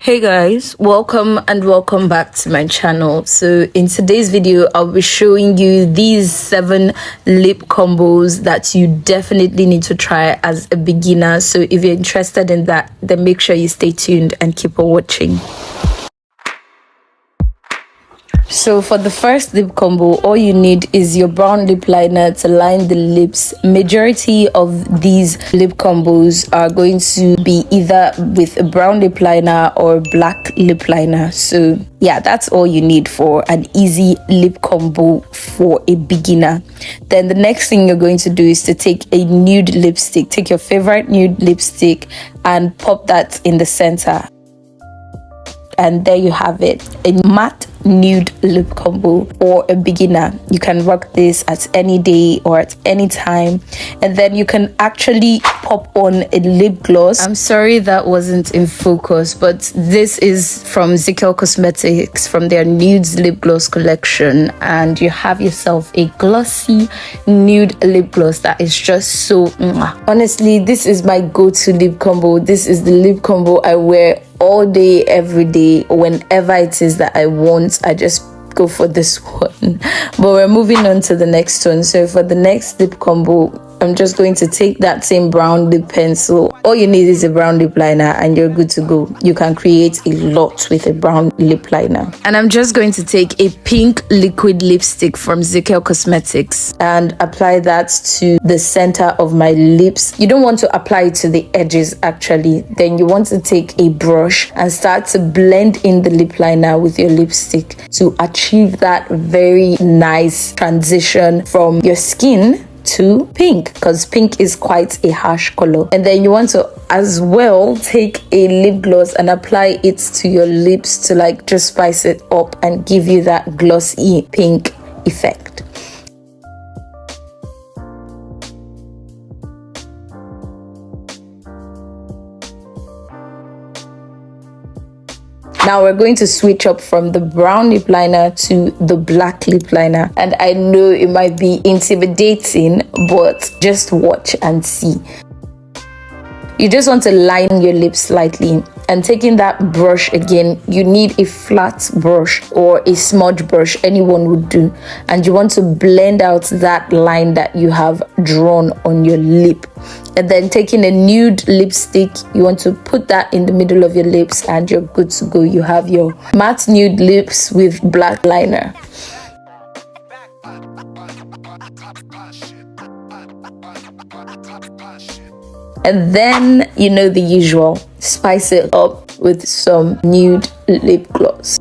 Hey guys, welcome back to my channel. So in today's video I'll be showing you these 7 lip combos that you definitely need to try as a beginner. So if you're interested in that, then make sure you stay tuned and keep on watching. So for the first lip combo, all you need is your brown lip liner to line the lips. Majority of these lip combos are going to be either with a brown lip liner or black lip liner. So yeah, that's all you need for an easy lip combo for a beginner. Then the next thing you're going to do is to take a nude lipstick. Take your favorite nude lipstick and pop that in the center. And there you have it, a matte nude lip combo for a beginner. You can rock this at any day or at any time, and then you can actually pop on a lip gloss. I'm sorry that wasn't in focus, but this is from Zekiel Cosmetics from their nudes lip gloss collection, and you have yourself a glossy nude lip gloss that is just so honestly, this is my go-to lip combo. This is the lip combo I wear all day, every day. Whenever it is that I want, I just go for this one. But we're moving on to the next one. So for the next lip combo, I'm just going to take that same brown lip pencil. All you need is a brown lip liner and you're good to go. You can create a lot with a brown lip liner. And I'm just going to take a pink liquid lipstick from Zekiel Cosmetics and apply that to the center of my lips. You don't want to apply it to the edges actually. Then you want to take a brush and start to blend in the lip liner with your lipstick to achieve that very nice transition from your skin to pink, because pink is quite a harsh color. And then you want to as well take a lip gloss and apply it to your lips to like just spice it up and give you that glossy pink effect. Now we're going to switch up from the brown lip liner to the black lip liner. And I know it might be intimidating, but just watch and see. You just want to line your lips slightly. And taking that brush again, you need a flat brush or a smudge brush, anyone would do. And you want to blend out that line that you have drawn on your lip. And then taking a nude lipstick, you want to put that in the middle of your lips and you're good to go. You have your matte nude lips with black liner. And then, you know the usual, spice it up with some nude lip gloss.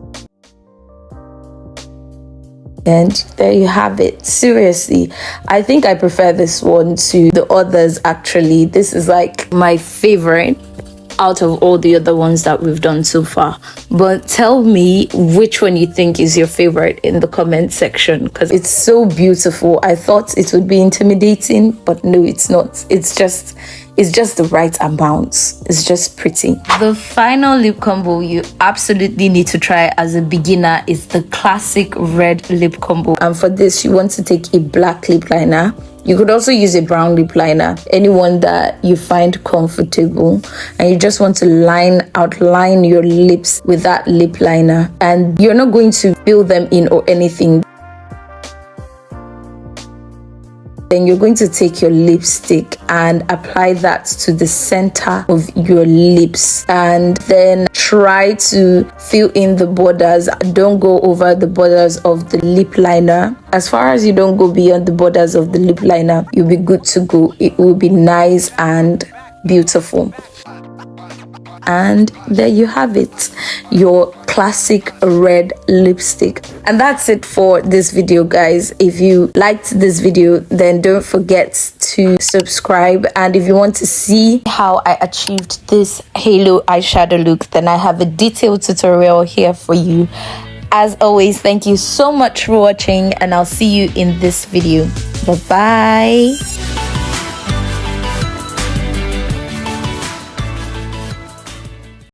And there you have it. Seriously, I think I prefer this one to the others actually. This is like my favorite out of all the other ones that we've done so far. But tell me which one you think is your favorite in the comment section, because it's so beautiful. I thought it would be intimidating, but no, it's not. It's just the right amount. It's just pretty. The final lip combo you absolutely need to try as a beginner is the classic red lip combo. And for this, you want to take a black lip liner. You could also use a brown lip liner, anyone that you find comfortable. And you just want to outline your lips with that lip liner. And you're not going to fill them in or anything. Then you're going to take your lipstick and apply that to the center of your lips, and then try to fill in the borders. Don't go over the borders of the lip liner. As far as you don't go beyond the borders of the lip liner, you'll be good to go. It will be nice and beautiful. And there you have it, your classic red lipstick. And that's it for this video, guys. If you liked this video, then don't forget to subscribe. And if you want to see how I achieved this halo eyeshadow look, then I have a detailed tutorial here for you. As always, thank you so much for watching, and I'll see you in this video. Bye bye.